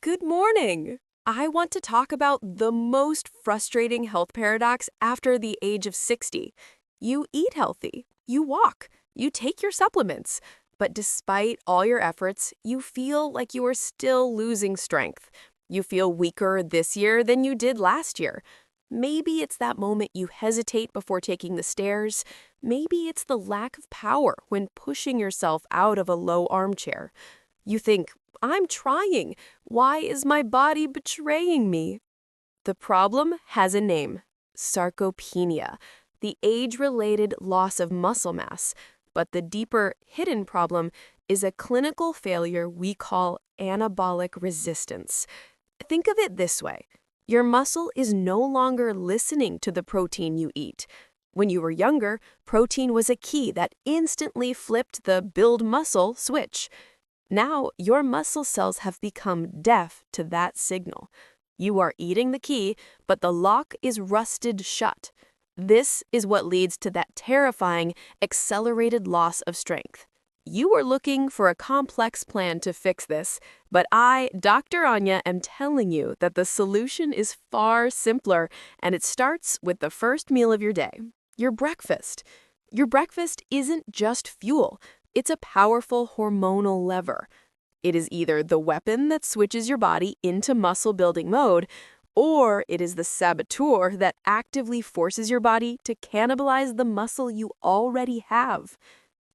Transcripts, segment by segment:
Good morning! I want to talk about the most frustrating health paradox after the age of 60. You eat healthy, you walk, you take your supplements, but despite all your efforts, you feel like you are still losing strength. You feel weaker this year than you did last year. Maybe it's that moment you hesitate before taking the stairs. Maybe it's the lack of power when pushing yourself out of a low armchair. You think, I'm trying. Why is my body betraying me? The problem has a name: sarcopenia, the age-related loss of muscle mass. But the deeper, hidden problem is a clinical failure we call anabolic resistance. Think of it this way. Your muscle is no longer listening to the protein you eat. When you were younger, protein was a key that instantly flipped the build muscle switch. Now, your muscle cells have become deaf to that signal. You are eating the key, but the lock is rusted shut. This is what leads to that terrifying, accelerated loss of strength. You are looking for a complex plan to fix this, but I, Dr. Anya, am telling you that the solution is far simpler, and it starts with the first meal of your day, your breakfast. Your breakfast isn't just fuel. It's a powerful hormonal lever. It is either the weapon that switches your body into muscle-building mode, or it is the saboteur that actively forces your body to cannibalize the muscle you already have.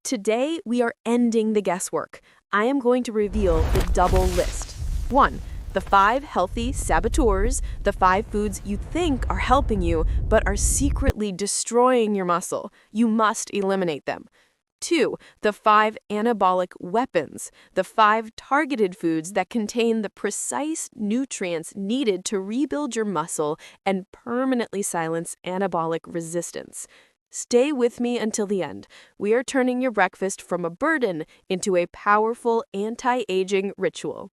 Today, we are ending the guesswork. I am going to reveal the double list. 1. The 5 healthy saboteurs, the 5 foods you think are helping you, but are secretly destroying your muscle. You must eliminate them. 2. The 5 anabolic weapons, the 5 targeted foods that contain the precise nutrients needed to rebuild your muscle and permanently silence anabolic resistance. Stay with me until the end. We are turning your breakfast from a burden into a powerful anti-aging ritual.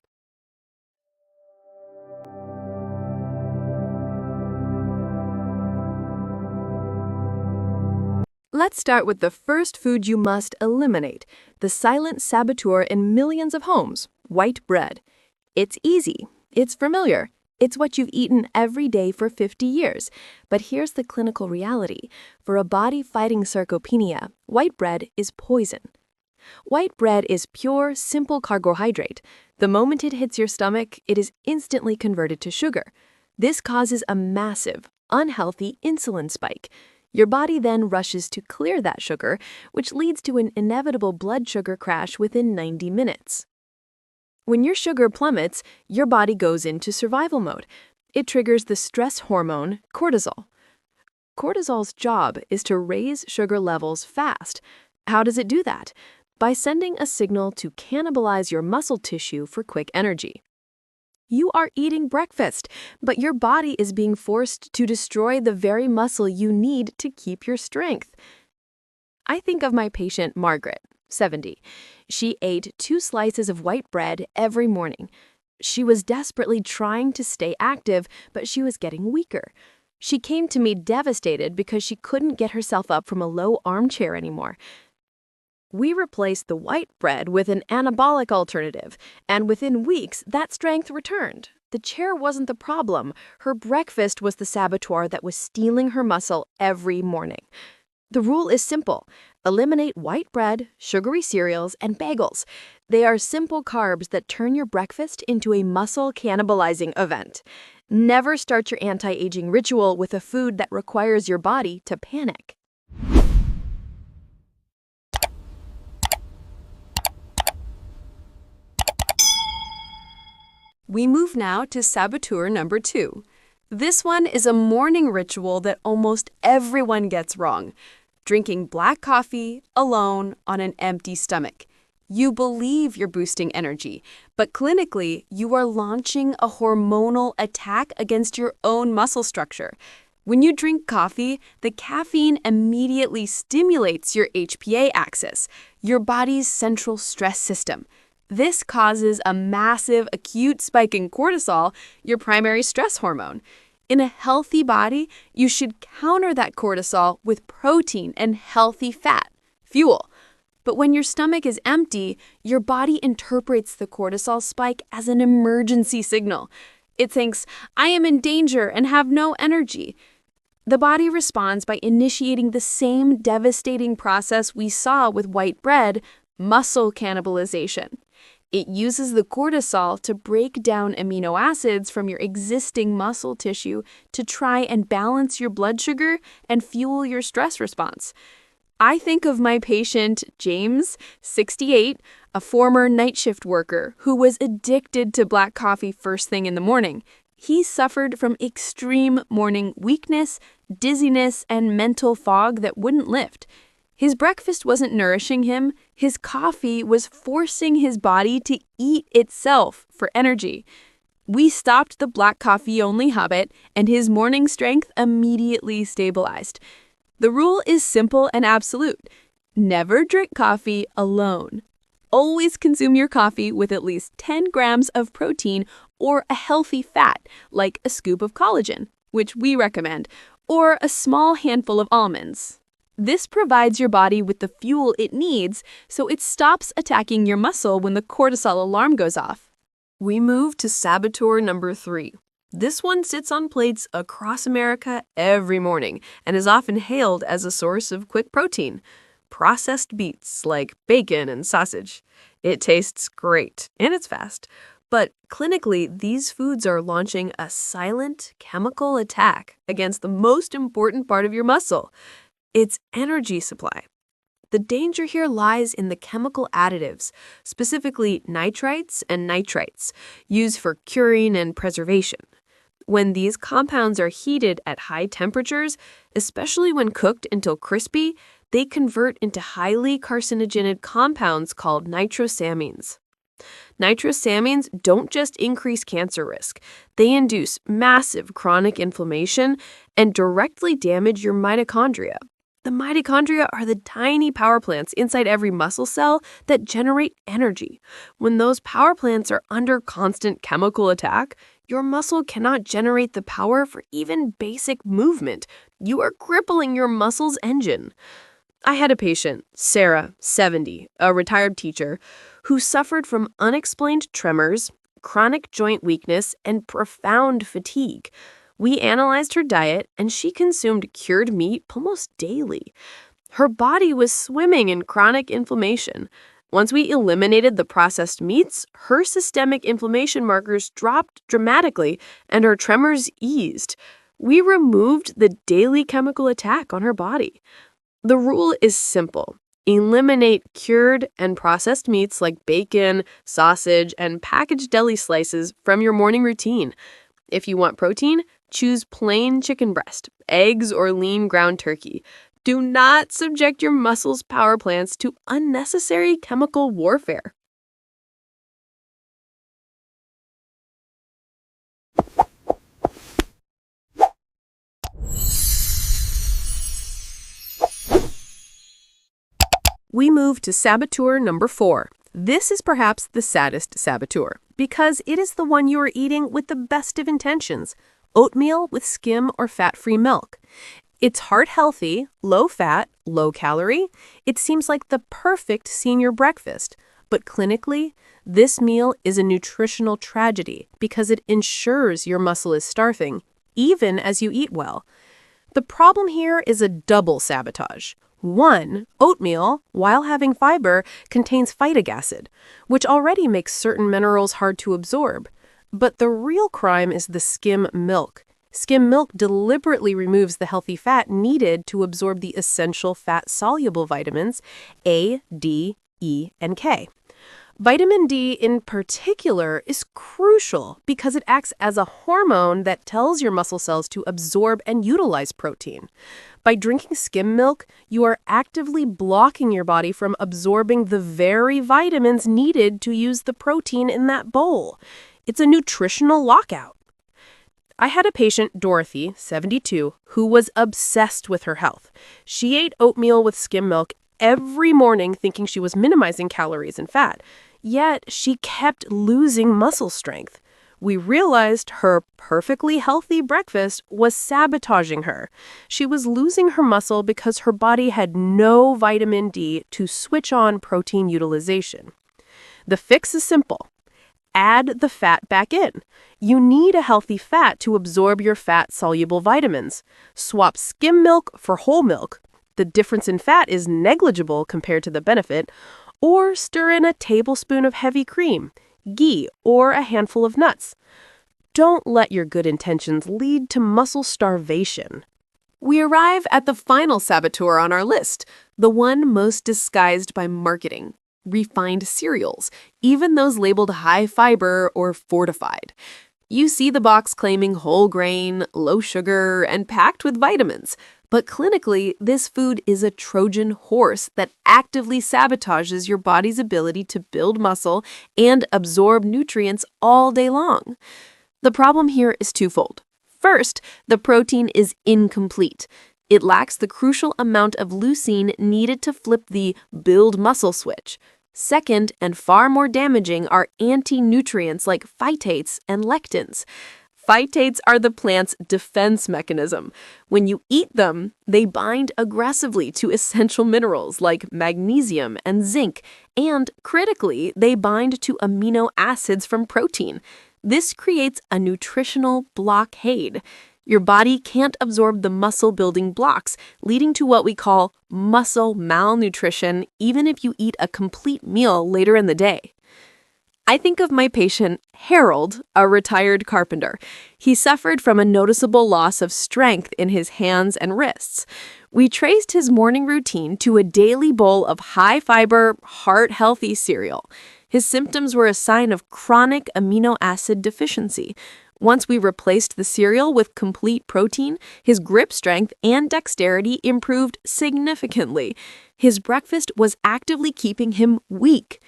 Let's start with the first food you must eliminate, the silent saboteur in millions of homes: white bread. It's easy. It's familiar. It's what you've eaten every day for 50 years. But here's the clinical reality. For a body fighting sarcopenia, white bread is poison. White bread is pure, simple carbohydrate. The moment it hits your stomach, it is instantly converted to sugar. This causes a massive, unhealthy insulin spike. Your body then rushes to clear that sugar, which leads to an inevitable blood sugar crash within 90 minutes. When your sugar plummets, your body goes into survival mode. It triggers the stress hormone, cortisol. Cortisol's job is to raise sugar levels fast. How does it do that? By sending a signal to cannibalize your muscle tissue for quick energy. You are eating breakfast, but your body is being forced to destroy the very muscle you need to keep your strength. I think of my patient Margaret, 70. She ate 2 slices of white bread every morning. She was desperately trying to stay active, but she was getting weaker. She came to me devastated because she couldn't get herself up from a low armchair anymore. We replaced the white bread with an anabolic alternative, and within weeks, that strength returned. The chair wasn't the problem. Her breakfast was the saboteur that was stealing her muscle every morning. The rule is simple. Eliminate white bread, sugary cereals, and bagels. They are simple carbs that turn your breakfast into a muscle-cannibalizing event. Never start your anti-aging ritual with a food that requires your body to panic. We move now to saboteur number 2. This one is a morning ritual that almost everyone gets wrong: drinking black coffee alone on an empty stomach. You believe you're boosting energy, but clinically, you are launching a hormonal attack against your own muscle structure. When you drink coffee, the caffeine immediately stimulates your HPA axis, your body's central stress system. This causes a massive acute spike in cortisol, your primary stress hormone. In a healthy body, you should counter that cortisol with protein and healthy fat, fuel. But when your stomach is empty, your body interprets the cortisol spike as an emergency signal. It thinks, I am in danger and have no energy. The body responds by initiating the same devastating process we saw with white bread, muscle cannibalization. It uses the cortisol to break down amino acids from your existing muscle tissue to try and balance your blood sugar and fuel your stress response. I think of my patient, James, 68, a former night shift worker who was addicted to black coffee first thing in the morning. He suffered from extreme morning weakness, dizziness, and mental fog that wouldn't lift. His breakfast wasn't nourishing him. His coffee was forcing his body to eat itself for energy. We stopped the black coffee-only habit, and his morning strength immediately stabilized. The rule is simple and absolute. Never drink coffee alone. Always consume your coffee with at least 10 grams of protein or a healthy fat, like a scoop of collagen, which we recommend, or a small handful of almonds. This provides your body with the fuel it needs so it stops attacking your muscle when the cortisol alarm goes off. We move to Saboteur number 3. This one sits on plates across America every morning and is often hailed as a source of quick protein. Processed beets like bacon and sausage. It tastes great and it's fast. But clinically, these foods are launching a silent chemical attack against the most important part of your muscle, its energy supply. The danger here lies in the chemical additives, specifically nitrites and nitrites, used for curing and preservation. When these compounds are heated at high temperatures, especially when cooked until crispy, they convert into highly carcinogenic compounds called nitrosamines. Nitrosamines don't just increase cancer risk, they induce massive chronic inflammation and directly damage your mitochondria. The mitochondria are the tiny power plants inside every muscle cell that generate energy. When those power plants are under constant chemical attack, your muscle cannot generate the power for even basic movement. You are crippling your muscle's engine. I had a patient, Sarah, 70, a retired teacher, who suffered from unexplained tremors, chronic joint weakness, and profound fatigue. We analyzed her diet, and she consumed cured meat almost daily. Her body was swimming in chronic inflammation. Once we eliminated the processed meats, her systemic inflammation markers dropped dramatically, and her tremors eased. We removed the daily chemical attack on her body. The rule is simple. Eliminate cured and processed meats like bacon, sausage, and packaged deli slices from your morning routine. If you want protein, choose plain chicken breast, eggs, or lean ground turkey. Do not subject your muscles' power plants to unnecessary chemical warfare. We move to Saboteur number 4. This is perhaps the saddest saboteur because it is the one you are eating with the best of intentions: oatmeal with skim or fat-free milk. It's heart-healthy, low-fat, low-calorie. It seems like the perfect senior breakfast. But clinically, this meal is a nutritional tragedy because it ensures your muscle is starving, even as you eat well. The problem here is a double sabotage. 1, oatmeal, while having fiber, contains phytic acid, which already makes certain minerals hard to absorb. But the real crime is the skim milk. Skim milk deliberately removes the healthy fat needed to absorb the essential fat-soluble vitamins A, D, E, and K. Vitamin D in particular is crucial because it acts as a hormone that tells your muscle cells to absorb and utilize protein. By drinking skim milk, you are actively blocking your body from absorbing the very vitamins needed to use the protein in that bowl. It's a nutritional lockout. I had a patient, Dorothy, 72, who was obsessed with her health. She ate oatmeal with skim milk every morning thinking she was minimizing calories and fat, yet she kept losing muscle strength. We realized her perfectly healthy breakfast was sabotaging her. She was losing her muscle because her body had no vitamin D to switch on protein utilization. The fix is simple. Add the fat back in. You need a healthy fat to absorb your fat-soluble vitamins. Swap skim milk for whole milk. The difference in fat is negligible compared to the benefit. Or stir in a tablespoon of heavy cream, ghee, or a handful of nuts. Don't let your good intentions lead to muscle starvation. We arrive at the final saboteur on our list, the one most disguised by marketing. Refined cereals, even those labeled high fiber or fortified. You see the box claiming whole grain, low sugar, and packed with vitamins. But clinically, this food is a Trojan horse that actively sabotages your body's ability to build muscle and absorb nutrients all day long. The problem here is twofold. First, the protein is incomplete. It lacks the crucial amount of leucine needed to flip the build muscle switch. Second, and far more damaging, are anti-nutrients like phytates and lectins. Phytates are the plant's defense mechanism. When you eat them, they bind aggressively to essential minerals like magnesium and zinc, and critically, they bind to amino acids from protein. This creates a nutritional blockade. Your body can't absorb the muscle-building blocks, leading to what we call muscle malnutrition, even if you eat a complete meal later in the day. I think of my patient, Harold, a retired carpenter. He suffered from a noticeable loss of strength in his hands and wrists. We traced his morning routine to a daily bowl of high-fiber, heart-healthy cereal. His symptoms were a sign of chronic amino acid deficiency. Once we replaced the cereal with complete protein, his grip strength and dexterity improved significantly. His breakfast was actively keeping him weak.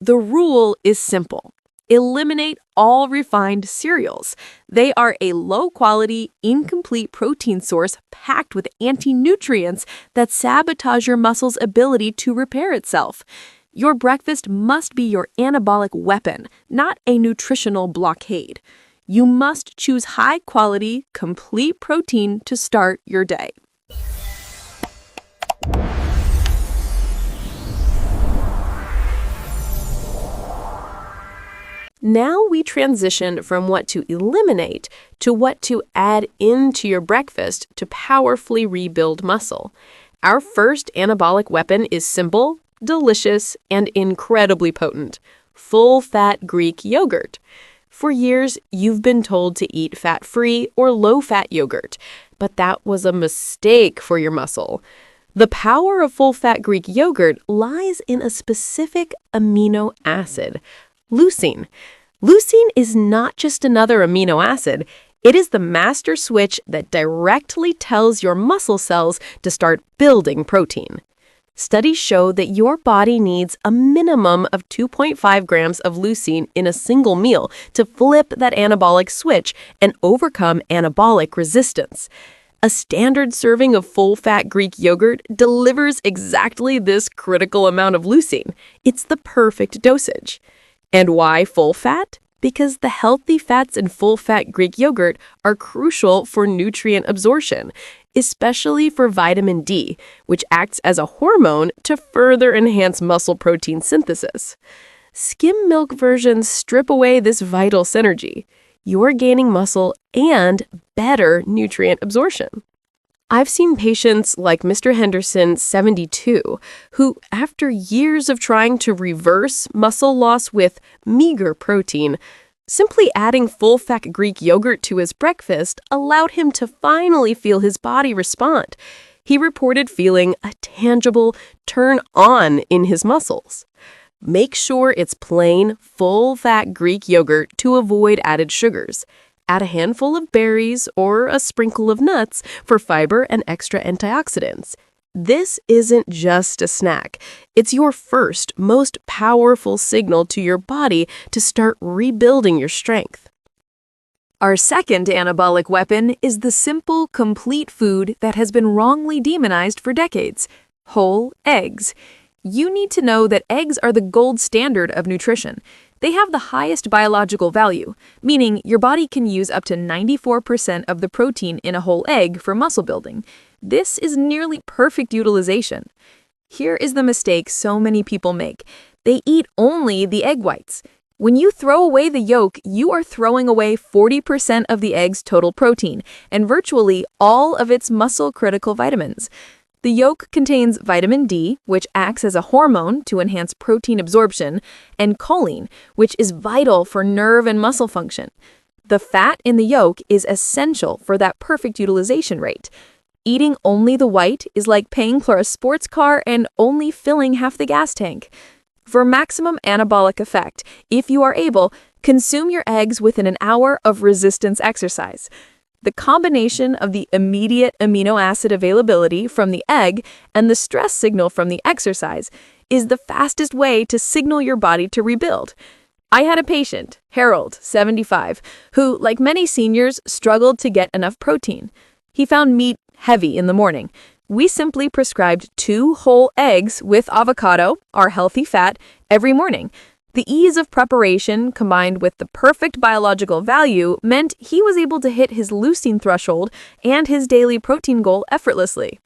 The rule is simple. Eliminate all refined cereals. They are a low-quality, incomplete protein source packed with anti-nutrients that sabotage your muscle's ability to repair itself. Your breakfast must be your anabolic weapon, not a nutritional blockade. You must choose high-quality, complete protein to start your day. Now we transition from what to eliminate to what to add into your breakfast to powerfully rebuild muscle. Our first anabolic weapon is simple, delicious, and incredibly potent: full-fat Greek yogurt. For years, you've been told to eat fat-free or low-fat yogurt, but that was a mistake for your muscle. The power of full-fat Greek yogurt lies in a specific amino acid: leucine. Leucine is not just another amino acid. It is the master switch that directly tells your muscle cells to start building protein. Studies show that your body needs a minimum of 2.5 grams of leucine in a single meal to flip that anabolic switch and overcome anabolic resistance. A standard serving of full-fat Greek yogurt delivers exactly this critical amount of leucine. It's the perfect dosage. And why full fat? Because the healthy fats in full-fat Greek yogurt are crucial for nutrient absorption, especially for vitamin D, which acts as a hormone to further enhance muscle protein synthesis. Skim milk versions strip away this vital synergy. You're gaining muscle and better nutrient absorption. I've seen patients like Mr. Henderson, 72, who, after years of trying to reverse muscle loss with meager protein, simply adding full-fat Greek yogurt to his breakfast allowed him to finally feel his body respond. He reported feeling a tangible turn-on in his muscles. Make sure it's plain, full-fat Greek yogurt to avoid added sugars. Add a handful of berries or a sprinkle of nuts for fiber and extra antioxidants. This isn't just a snack. It's your first, most powerful signal to your body to start rebuilding your strength. Our second anabolic weapon is the simple, complete food that has been wrongly demonized for decades: whole eggs. You need to know that eggs are the gold standard of nutrition. They have the highest biological value, meaning your body can use up to 94% of the protein in a whole egg for muscle building. This is nearly perfect utilization. Here is the mistake so many people make. They eat only the egg whites. When you throw away the yolk, you are throwing away 40% of the egg's total protein and virtually all of its muscle-critical vitamins. The yolk contains vitamin D, which acts as a hormone to enhance protein absorption, and choline, which is vital for nerve and muscle function. The fat in the yolk is essential for that perfect utilization rate. Eating only the white is like paying for a sports car and only filling half the gas tank. For maximum anabolic effect, if you are able, consume your eggs within an hour of resistance exercise. The combination of the immediate amino acid availability from the egg and the stress signal from the exercise is the fastest way to signal your body to rebuild. I had a patient, Harold, 75, who, like many seniors, struggled to get enough protein. He found meat heavy in the morning. We simply prescribed 2 whole eggs with avocado, our healthy fat, every morning. The ease of preparation combined with the perfect biological value meant he was able to hit his leucine threshold and his daily protein goal effortlessly.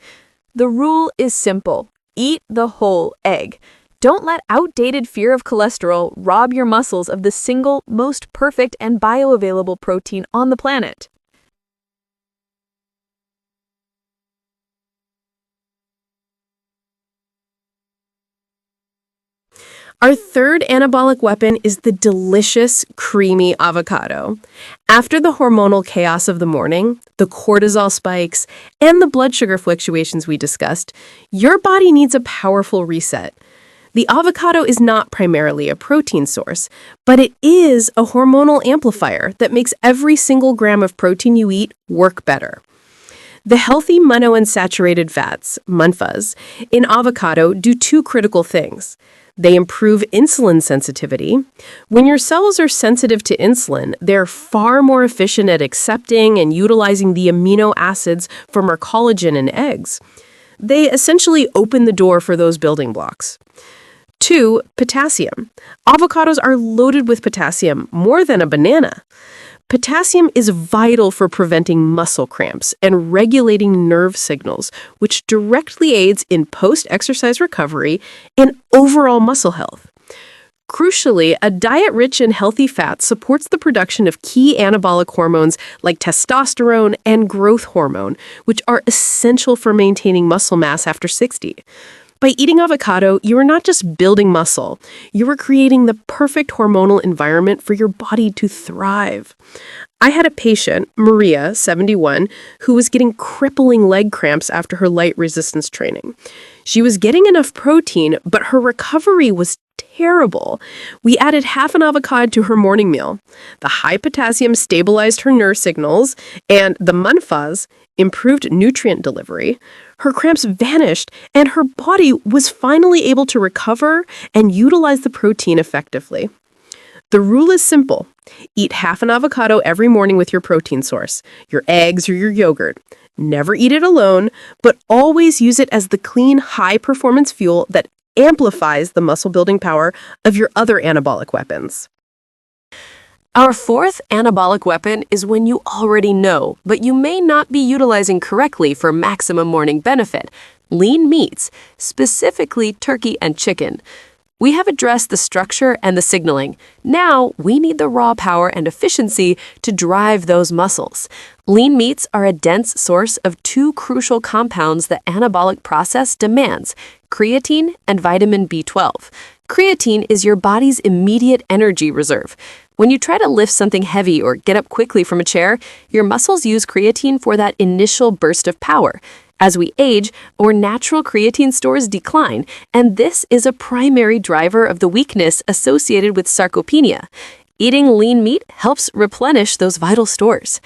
The rule is simple. Eat the whole egg. Don't let outdated fear of cholesterol rob your muscles of the single most perfect and bioavailable protein on the planet. Our third anabolic weapon is the delicious, creamy avocado. After the hormonal chaos of the morning, the cortisol spikes, and the blood sugar fluctuations we discussed, your body needs a powerful reset. The avocado is not primarily a protein source, but it is a hormonal amplifier that makes every single gram of protein you eat work better. The healthy monounsaturated fats, MUNFAs, in avocado do 2 critical things. They improve insulin sensitivity. When your cells are sensitive to insulin, they're far more efficient at accepting and utilizing the amino acids from our collagen in eggs. They essentially open the door for those building blocks. 2, potassium. Avocados are loaded with potassium, more than a banana. Potassium is vital for preventing muscle cramps and regulating nerve signals, which directly aids in post-exercise recovery and overall muscle health. Crucially, a diet rich in healthy fats supports the production of key anabolic hormones like testosterone and growth hormone, which are essential for maintaining muscle mass after 60. By eating avocado, you are not just building muscle, you are creating the perfect hormonal environment for your body to thrive. I had a patient, Maria, 71, who was getting crippling leg cramps after her light resistance training. She was getting enough protein, but her recovery was terrible. We added half an avocado to her morning meal. The high potassium stabilized her nerve signals, and the MUNFAs improved nutrient delivery. Her cramps vanished, and her body was finally able to recover and utilize the protein effectively. The rule is simple. Eat half an avocado every morning with your protein source, your eggs or your yogurt. Never eat it alone, but always use it as the clean, high-performance fuel that amplifies the muscle-building power of your other anabolic weapons. Our fourth anabolic weapon is when you already know, but you may not be utilizing correctly for maximum morning benefit: lean meats, specifically turkey and chicken. We have addressed the structure and the signaling. Now we need the raw power and efficiency to drive those muscles. Lean meats are a dense source of 2 crucial compounds the anabolic process demands: creatine and vitamin B12. Creatine is your body's immediate energy reserve. When you try to lift something heavy or get up quickly from a chair, your muscles use creatine for that initial burst of power. As we age, our natural creatine stores decline, and this is a primary driver of the weakness associated with sarcopenia. Eating lean meat helps replenish those vital stores.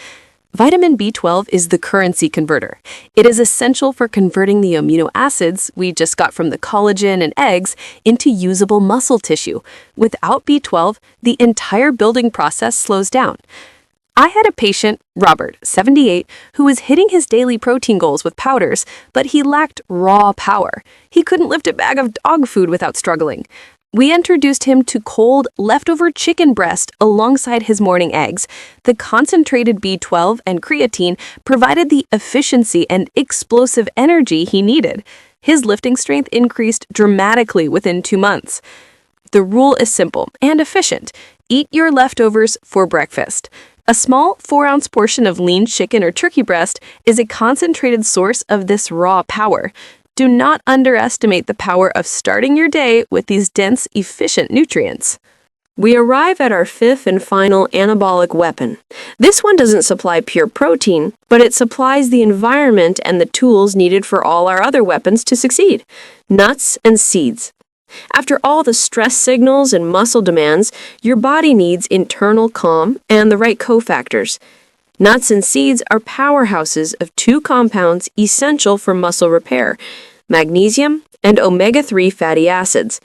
Vitamin B12 is the currency converter. It is essential for converting the amino acids we just got from the collagen and eggs into usable muscle tissue. Without B12, the entire building process slows down. I had a patient, Robert, 78, who was hitting his daily protein goals with powders, but he lacked raw power. He couldn't lift a bag of dog food without struggling. We introduced him to cold, leftover chicken breast alongside his morning eggs. The concentrated B12 and creatine provided the efficiency and explosive energy he needed. His lifting strength increased dramatically within 2 months. The rule is simple and efficient. Eat your leftovers for breakfast. A small 4-ounce portion of lean chicken or turkey breast is a concentrated source of this raw power. Do not underestimate the power of starting your day with these dense, efficient nutrients. We arrive at our fifth and final anabolic weapon. This one doesn't supply pure protein, but it supplies the environment and the tools needed for all our other weapons to succeed: nuts and seeds. After all the stress signals and muscle demands, your body needs internal calm and the right cofactors. Nuts and seeds are powerhouses of 2 compounds essential for muscle repair: magnesium and omega-3 fatty acids.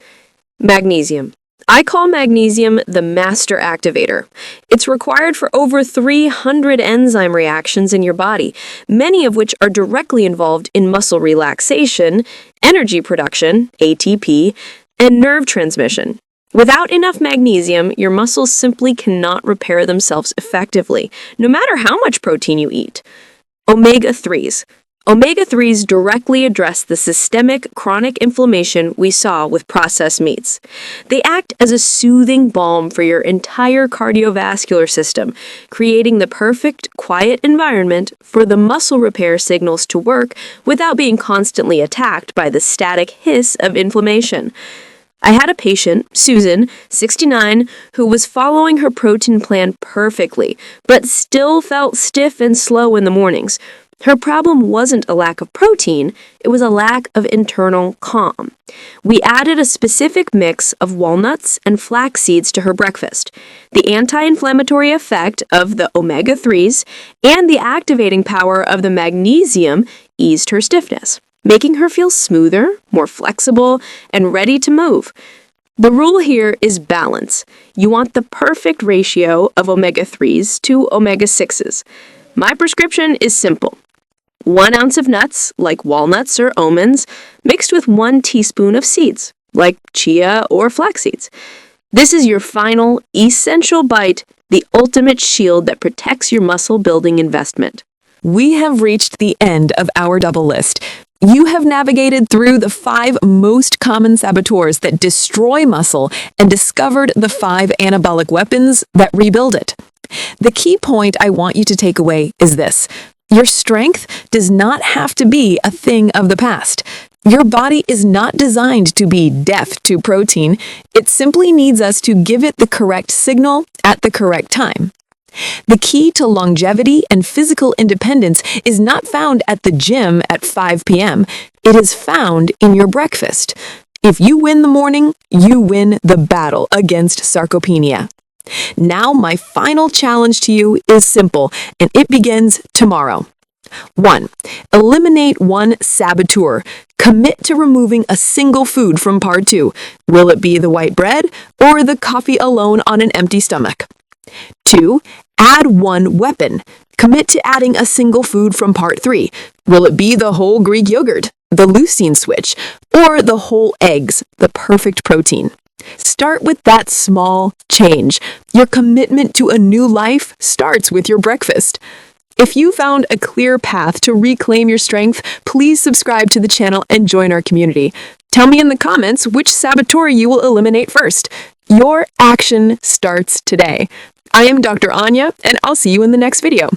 Magnesium. I call magnesium the master activator. It's required for over 300 enzyme reactions in your body, many of which are directly involved in muscle relaxation, energy production, ATP, and nerve transmission. Without enough magnesium, your muscles simply cannot repair themselves effectively, no matter how much protein you eat. Omega-3s. Omega-3s directly address the systemic chronic inflammation we saw with processed meats. They act as a soothing balm for your entire cardiovascular system, creating the perfect, quiet environment for the muscle repair signals to work without being constantly attacked by the static hiss of inflammation. I had a patient, Susan, 69, who was following her protein plan perfectly, but still felt stiff and slow in the mornings. Her problem wasn't a lack of protein, it was a lack of internal calm. We added a specific mix of walnuts and flax seeds to her breakfast. The anti-inflammatory effect of the omega-3s and the activating power of the magnesium eased her stiffness, making her feel smoother, more flexible, and ready to move. The rule here is balance. You want the perfect ratio of omega-3s to omega-6s. My prescription is simple: 1 ounce of nuts, like walnuts or almonds, mixed with 1 teaspoon of seeds, like chia or flax seeds. This is your final, essential bite, the ultimate shield that protects your muscle-building investment. We have reached the end of our double list. You have navigated through the 5 most common saboteurs that destroy muscle and discovered the 5 anabolic weapons that rebuild it. The key point I want you to take away is this: your strength does not have to be a thing of the past. Your body is not designed to be deaf to protein. It simply needs us to give it the correct signal at the correct time. The key to longevity and physical independence is not found at the gym at 5 p.m. It is found in your breakfast. If you win the morning, you win the battle against sarcopenia. Now, my final challenge to you is simple, and it begins tomorrow. 1. Eliminate 1 saboteur. Commit to removing a single food from part 2. Will it be the white bread or the coffee alone on an empty stomach? 2. Add 1 weapon. Commit to adding a single food from part 3. Will it be the whole Greek yogurt, the leucine switch, or the whole eggs, the perfect protein? Start with that small change. Your commitment to a new life starts with your breakfast. If you found a clear path to reclaim your strength, please subscribe to the channel and join our community. Tell me in the comments which saboteur you will eliminate first. Your action starts today. I am Dr. Anya, and I'll see you in the next video.